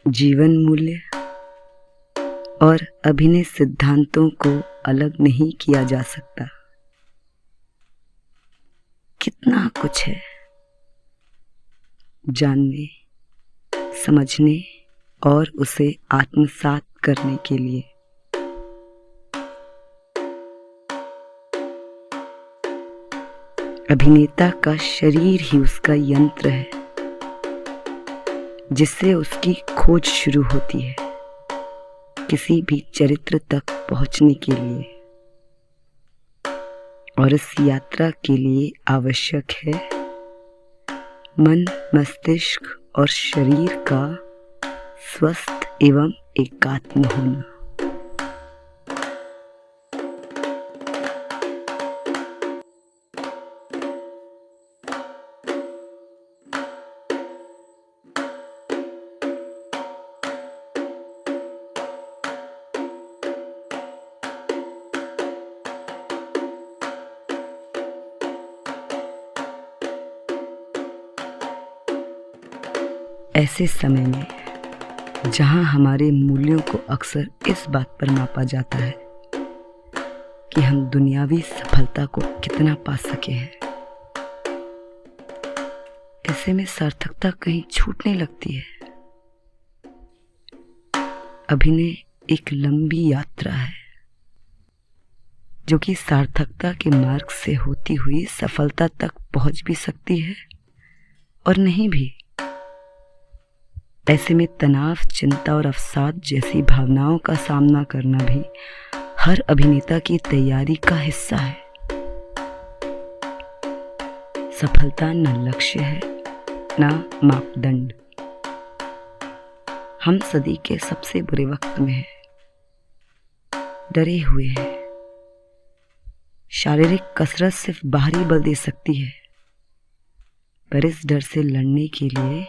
जीवन मूल्य और अभिनय सिद्धांतों को अलग नहीं किया जा सकता। कितना कुछ है जानने, समझने और उसे आत्मसात करने के लिए। अभिनेता का शरीर ही उसका यंत्र है जिससे उसकी खोज शुरू होती है किसी भी चरित्र तक पहुंचने के लिए, और इस यात्रा के लिए आवश्यक है मन, मस्तिष्क और शरीर का स्वस्थ एवं एकात्म होना। ऐसे समय में जहां हमारे मूल्यों को अक्सर इस बात पर मापा जाता है कि हम दुनियावी सफलता को कितना पा सके हैं, ऐसे में सार्थकता कहीं छूटने लगती है। अभिनय एक लंबी यात्रा है जो कि सार्थकता के मार्ग से होती हुई सफलता तक पहुंच भी सकती है और नहीं भी। ऐसे में तनाव, चिंता और अवसाद जैसी भावनाओं का सामना करना भी हर अभिनेता की तैयारी का हिस्सा है। सफलता न लक्ष्य है न मापदंड। हम सदी के सबसे बुरे वक्त में हैं, डरे हुए हैं। शारीरिक कसरत सिर्फ बाहरी बल दे सकती है, पर इस डर से लड़ने के लिए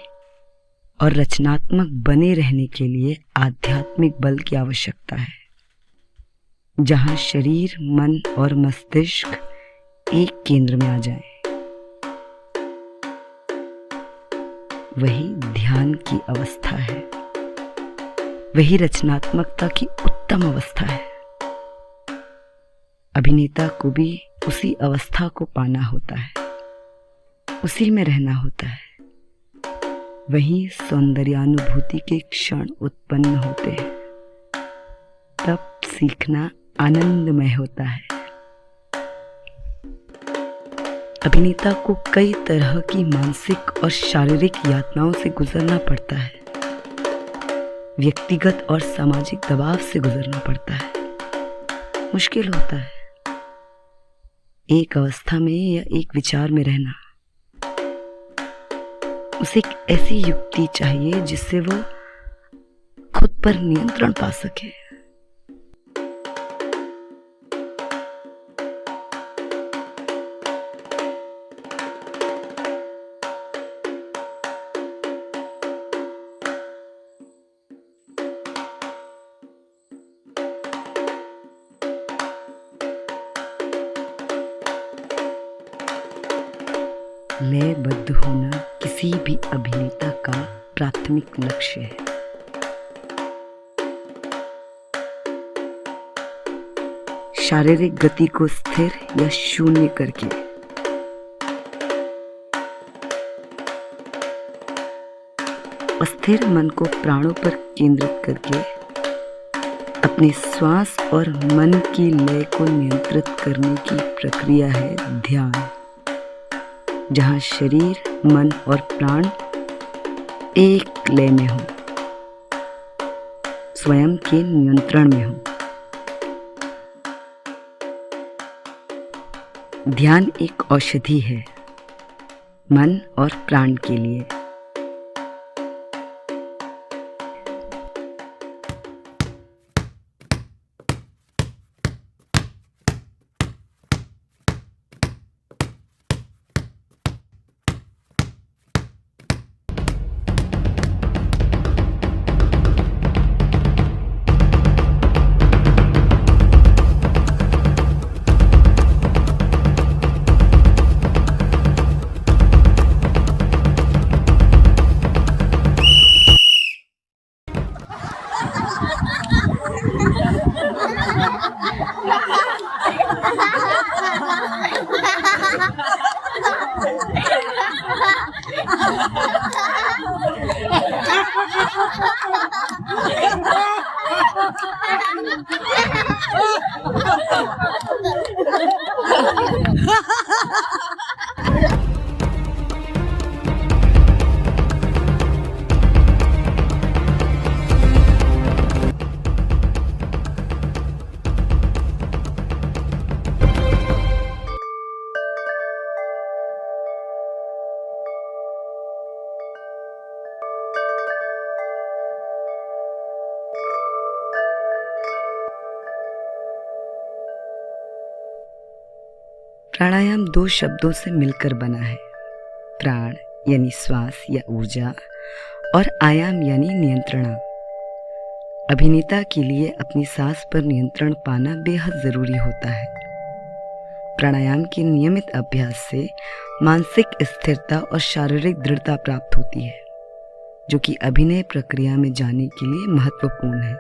और रचनात्मक बने रहने के लिए आध्यात्मिक बल की आवश्यकता है, जहां शरीर, मन और मस्तिष्क एक केंद्र में आ जाएं। वही ध्यान की अवस्था है, वही रचनात्मकता की उत्तम अवस्था है। अभिनेता को भी उसी अवस्था को पाना होता है, उसी में रहना होता है। वहीं सौंदर्यानुभूति के क्षण उत्पन्न होते हैं, तब सीखना आनंदमय होता है। अभिनेता को कई तरह की मानसिक और शारीरिक यातनाओं से गुजरना पड़ता है, व्यक्तिगत और सामाजिक दबाव से गुजरना पड़ता है। मुश्किल होता है एक अवस्था में या एक विचार में रहना। उसे एक ऐसी युक्ति चाहिए जिससे वो खुद पर नियंत्रण पा सके। लयबद्ध होना किसी भी अभिनेता का प्राथमिक लक्ष्य है। शारीरिक गति को स्थिर या शून्य करके अस्थिर मन को प्राणों पर केंद्रित करके अपने श्वास और मन की लय को नियंत्रित करने की प्रक्रिया है ध्यान, जहां शरीर, मन और प्राण एक लय में हो, स्वयं के नियंत्रण में हो। ध्यान एक औषधि है मन और प्राण के लिए। प्राणायाम दो शब्दों से मिलकर बना है, प्राण यानी श्वास या ऊर्जा और आयाम यानी नियंत्रणा। अभिनेता के लिए अपनी सांस पर नियंत्रण पाना बेहद जरूरी होता है। प्राणायाम के नियमित अभ्यास से मानसिक स्थिरता और शारीरिक दृढ़ता प्राप्त होती है, जो कि अभिनय प्रक्रिया में जाने के लिए महत्वपूर्ण है।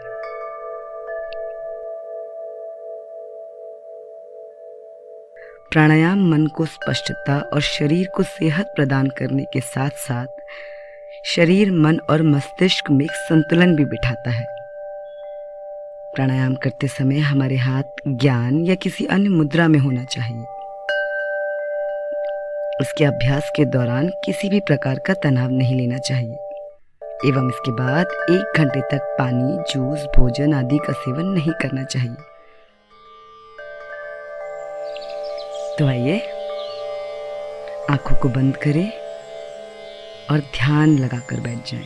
प्राणायाम मन को स्पष्टता और शरीर को सेहत प्रदान करने के साथ साथ शरीर, मन और मस्तिष्क में एक संतुलन भी बिठाता है। प्राणायाम करते समय हमारे हाथ ज्ञान या किसी अन्य मुद्रा में होना चाहिए। इसके अभ्यास के दौरान किसी भी प्रकार का तनाव नहीं लेना चाहिए एवं इसके बाद 1 घंटे तक पानी, जूस, भोजन आदि का सेवन नहीं करना चाहिए। तो आइए आंखों को बंद करें और ध्यान लगाकर बैठ जाएं।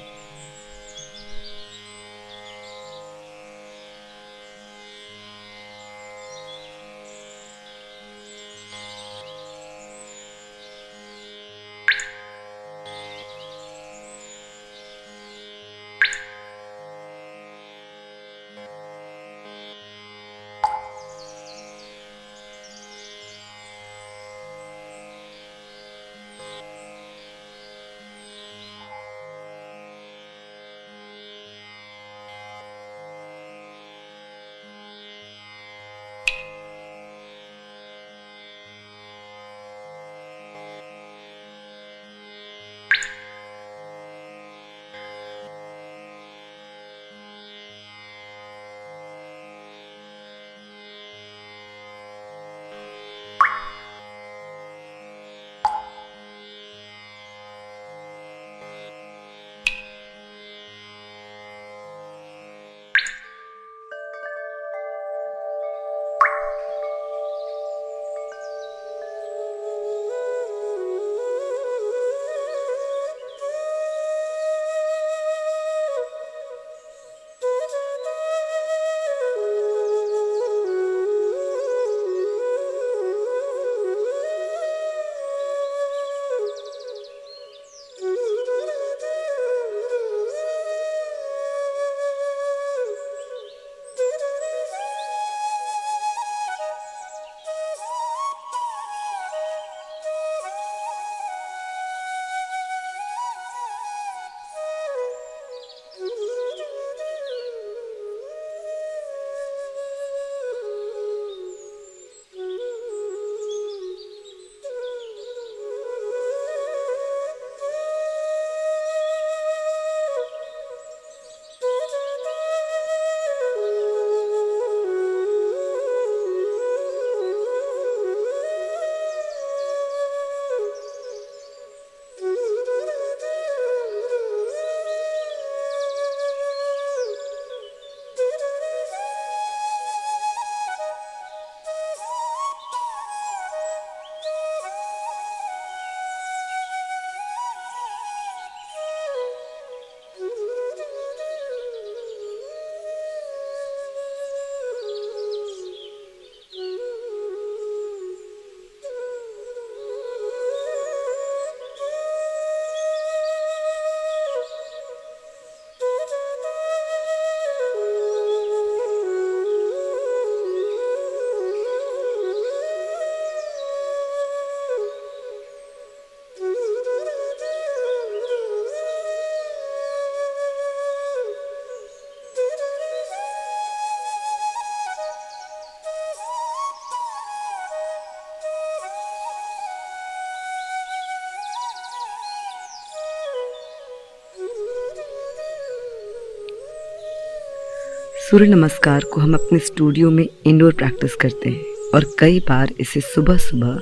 सूर्य नमस्कार को हम अपने स्टूडियो में इंडोर प्रैक्टिस करते हैं और कई बार इसे सुबह सुबह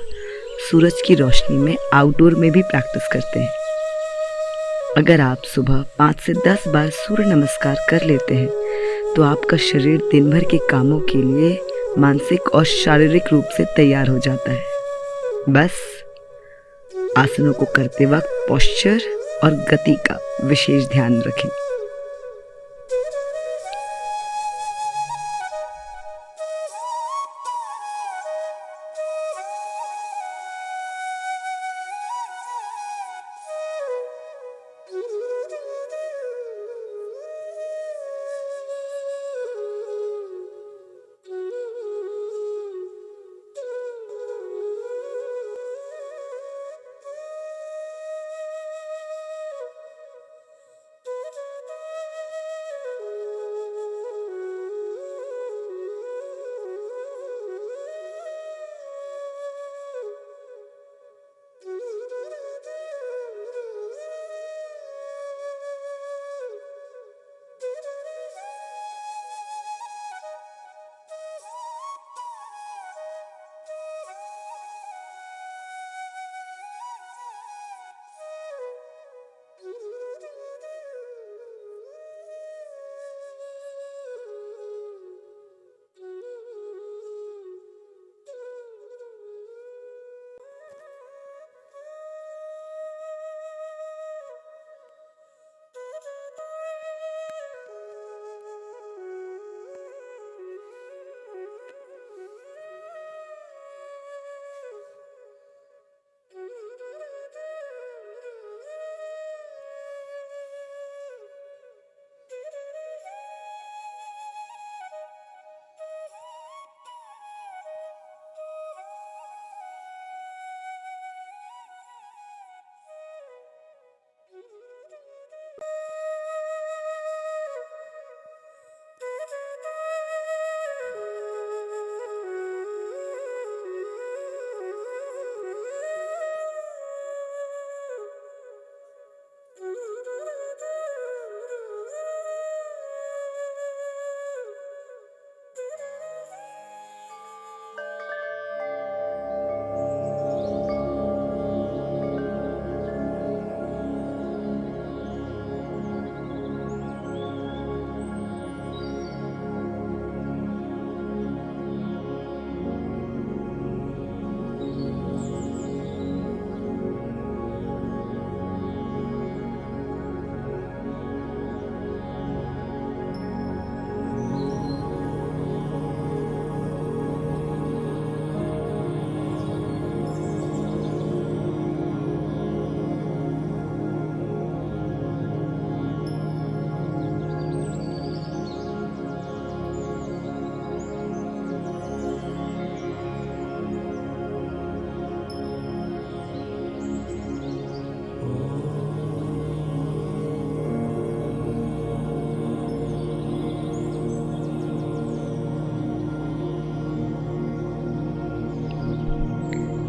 सूरज की रोशनी में आउटडोर में भी प्रैक्टिस करते हैं। अगर आप सुबह 5 से 10 बार सूर्य नमस्कार कर लेते हैं तो आपका शरीर दिन भर के कामों के लिए मानसिक और शारीरिक रूप से तैयार हो जाता है। बस आसनों को करते वक्त पोस्चर और गति का विशेष ध्यान रखें।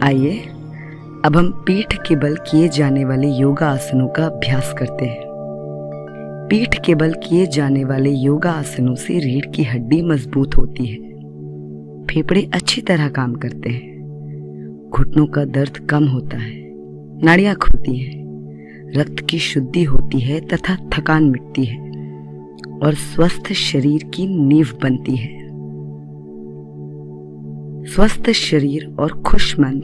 आइए अब हम पीठ के बल किए जाने वाले योगा आसनों का अभ्यास करते हैं। पीठ के बल किए जाने वाले योगा आसनों से रीढ़ की हड्डी मजबूत होती है, फेफड़े अच्छी तरह काम करते हैं, घुटनों का दर्द कम होता है, नाड़ियां खुलती हैं, रक्त की शुद्धि होती है तथा थकान मिटती है और स्वस्थ शरीर की नींव बनती है। स्वस्थ शरीर और खुश मन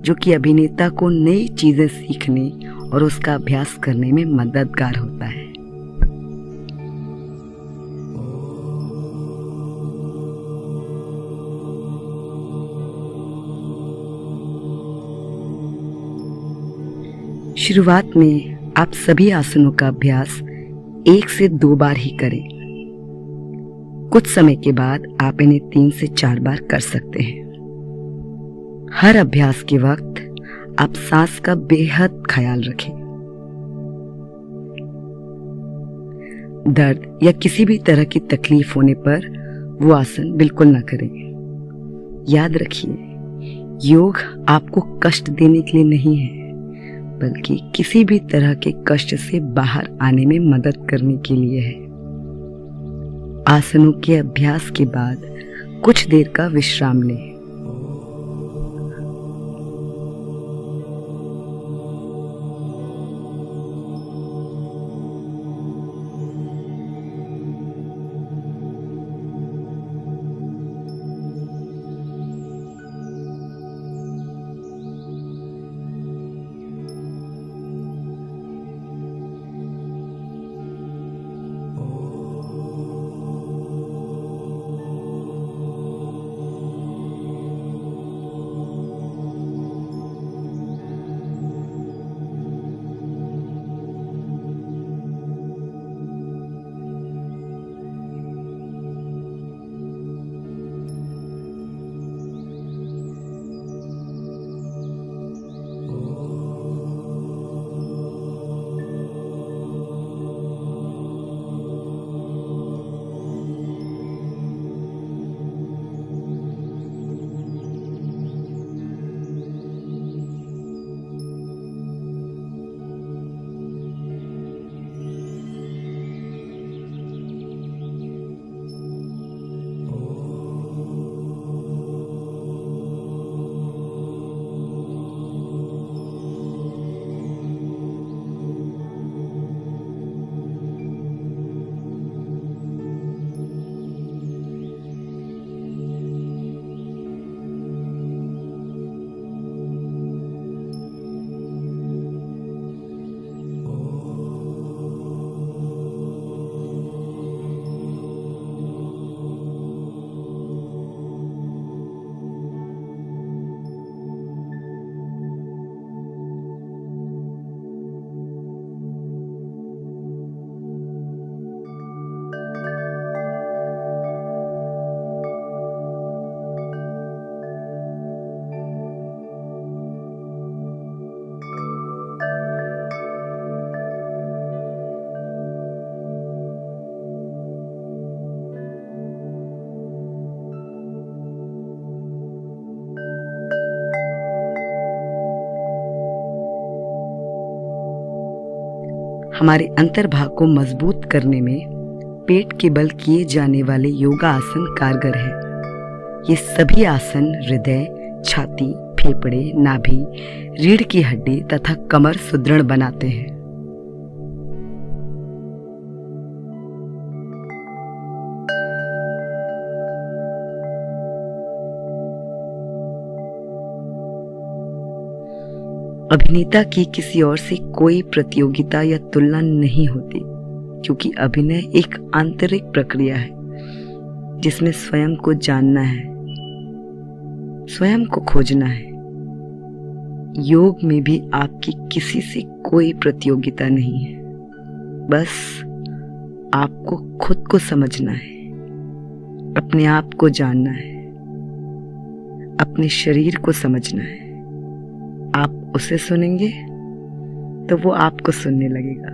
जो कि अभिनेता को नई चीजें सीखने और उसका अभ्यास करने में मददगार होता है। शुरुआत में आप सभी आसनों का अभ्यास 1 से 2 बार ही करें। कुछ समय के बाद आप इन्हें 3 से 4 बार कर सकते हैं। हर अभ्यास के वक्त आप सांस का बेहद ख्याल रखें। दर्द या किसी भी तरह की तकलीफ होने पर वो आसन बिल्कुल ना करें। याद रखिए, योग आपको कष्ट देने के लिए नहीं है, बल्कि किसी भी तरह के कष्ट से बाहर आने में मदद करने के लिए है। आसनों के अभ्यास के बाद कुछ देर का विश्राम लें। हमारे अंतर्भाग को मजबूत करने में पेट के बल किए जाने वाले योगा आसन कारगर है। ये सभी आसन हृदय, छाती, फेफड़े, नाभि, रीढ़ की हड्डी तथा कमर सुदृढ़ बनाते हैं। अभिनेता की किसी और से कोई प्रतियोगिता या तुलना नहीं होती, क्योंकि अभिनय एक आंतरिक प्रक्रिया है जिसमें स्वयं को जानना है, स्वयं को खोजना है। योग में भी आपकी किसी से कोई प्रतियोगिता नहीं है, बस आपको खुद को समझना है, अपने आप को जानना है, अपने शरीर को समझना है। आप उसे सुनेंगे तो वो आपको सुनने लगेगा।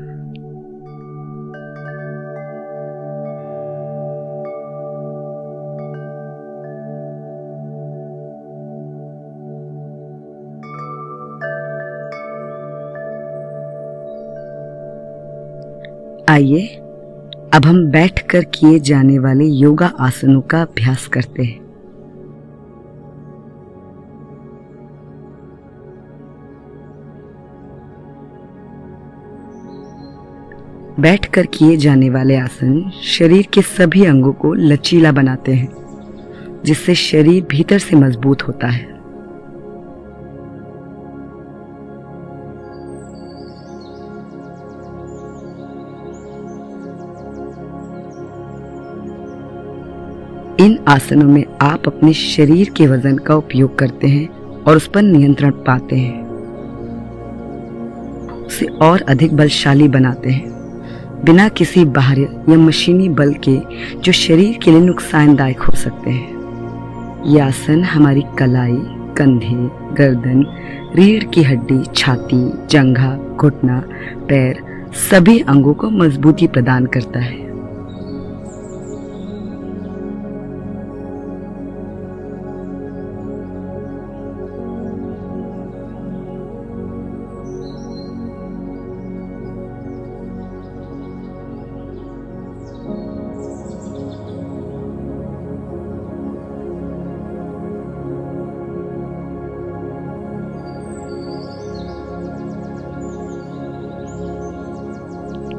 आइए अब हम बैठकर किए जाने वाले योगा आसनों का अभ्यास करते हैं। बैठकर किए जाने वाले आसन शरीर के सभी अंगों को लचीला बनाते हैं, जिससे शरीर भीतर से मजबूत होता है। इन आसनों में आप अपने शरीर के वजन का उपयोग करते हैं और उस पर नियंत्रण पाते हैं, उसे और अधिक बलशाली बनाते हैं, बिना किसी बाहरी या मशीनी बल के जो शरीर के लिए नुकसानदायक हो सकते हैं। ये आसन हमारी कलाई, कंधे, गर्दन, रीढ़ की हड्डी, छाती, जंघा, घुटना, पैर सभी अंगों को मजबूती प्रदान करता है।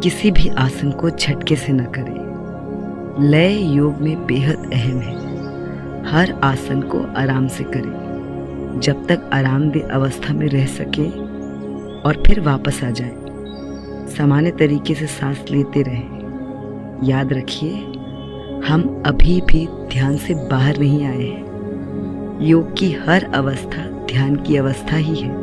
किसी भी आसन को झटके से न करें। लय योग में बेहद अहम है। हर आसन को आराम से करें जब तक आरामदेह अवस्था में रह सके और फिर वापस आ जाए। सामान्य तरीके से सांस लेते रहें। याद रखिए, हम अभी भी ध्यान से बाहर नहीं आए हैं। योग की हर अवस्था ध्यान की अवस्था ही है।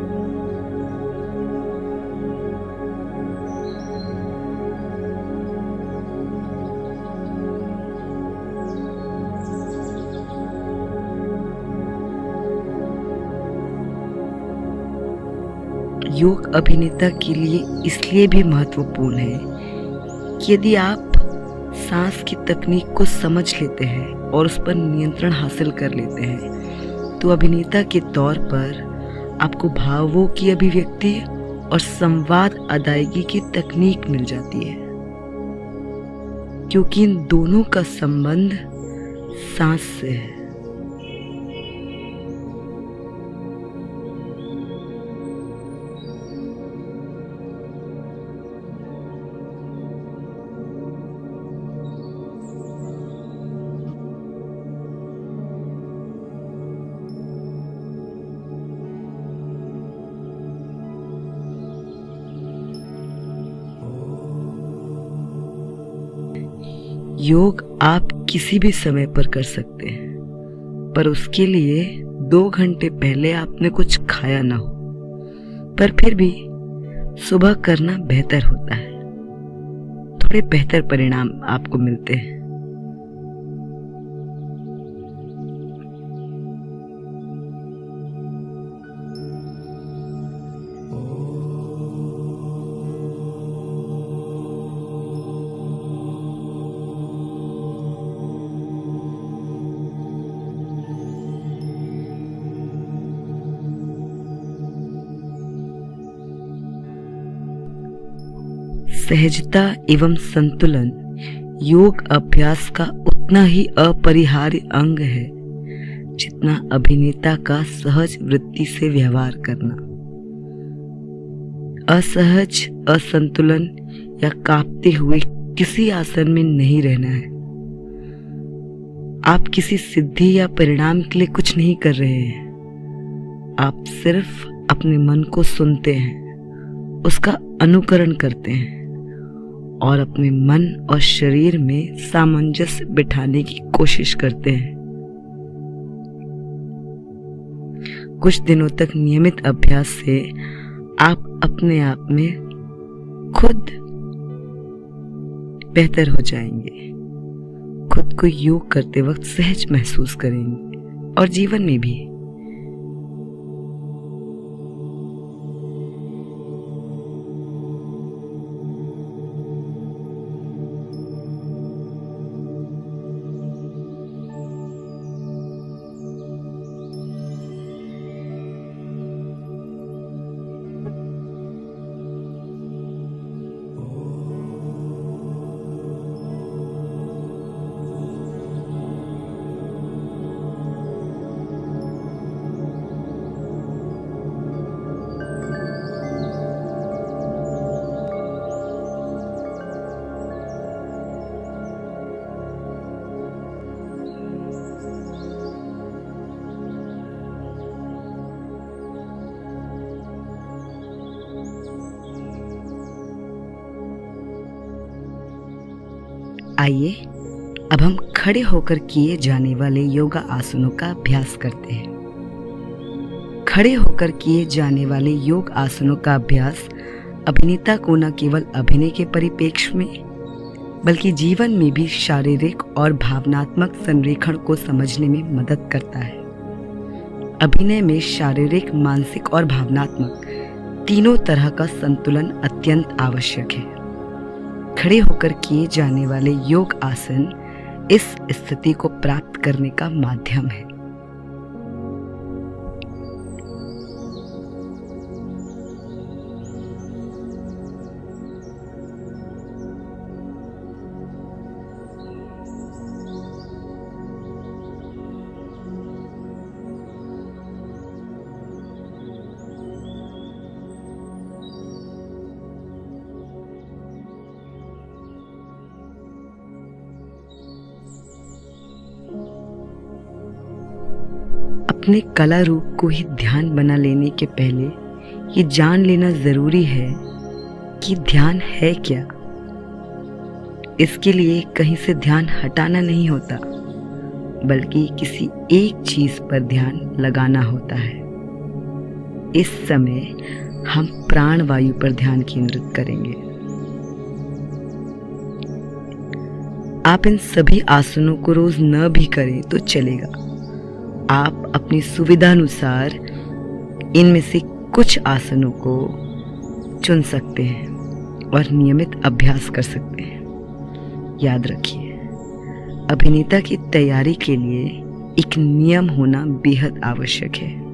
योग अभिनेता के लिए इसलिए भी महत्वपूर्ण है कि यदि आप सांस की तकनीक को समझ लेते हैं और उस पर नियंत्रण हासिल कर लेते हैं तो अभिनेता के तौर पर आपको भावों की अभिव्यक्ति और संवाद अदायगी की तकनीक मिल जाती है, क्योंकि इन दोनों का संबंध सांस से है। योग आप किसी भी समय पर कर सकते हैं, पर उसके लिए 2 घंटे पहले आपने कुछ खाया ना हो। पर फिर भी सुबह करना बेहतर होता है। थोड़े बेहतर परिणाम आपको मिलते हैं। सहजता एवं संतुलन योग अभ्यास का उतना ही अपरिहार्य अंग है जितना अभिनेता का सहज वृत्ति से व्यवहार करना। असहज, असंतुलन या कांपते हुए किसी आसन में नहीं रहना है। आप किसी सिद्धि या परिणाम के लिए कुछ नहीं कर रहे हैं। आप सिर्फ अपने मन को सुनते हैं, उसका अनुकरण करते हैं और अपने मन और शरीर में सामंजस्य बिठाने की कोशिश करते हैं। कुछ दिनों तक नियमित अभ्यास से आप अपने आप में खुद बेहतर हो जाएंगे। खुद को योग करते वक्त सहज महसूस करेंगे और जीवन में भी। आइए अब हम खड़े होकर किए जाने वाले योगा आसनों का अभ्यास करते हैं। खड़े होकर किए जाने वाले योग आसनों का अभ्यास अभिनेता को न केवल अभिनय के परिप्रेक्ष्य में बल्कि जीवन में भी शारीरिक और भावनात्मक संरेखण को समझने में मदद करता है। अभिनय में शारीरिक, मानसिक और भावनात्मक तीनों तरह का संतुलन अत्यंत आवश्यक है। खड़े होकर किए जाने वाले योग आसन इस स्थिति को प्राप्त करने का माध्यम है। अपने कला रूप को ही ध्यान बना लेने के पहले ये जान लेना जरूरी है कि ध्यान है क्या। इसके लिए कहीं से ध्यान हटाना नहीं होता, बल्कि किसी एक चीज पर ध्यान लगाना होता है। इस समय हम प्राण वायु पर ध्यान केंद्रित करेंगे। आप इन सभी आसनों को रोज न भी करें तो चलेगा। आप अपनी सुविधा अनुसार इनमें से कुछ आसनों को चुन सकते हैं और नियमित अभ्यास कर सकते हैं। याद रखिए, अभिनेता की तैयारी के लिए एक नियम होना बेहद आवश्यक है।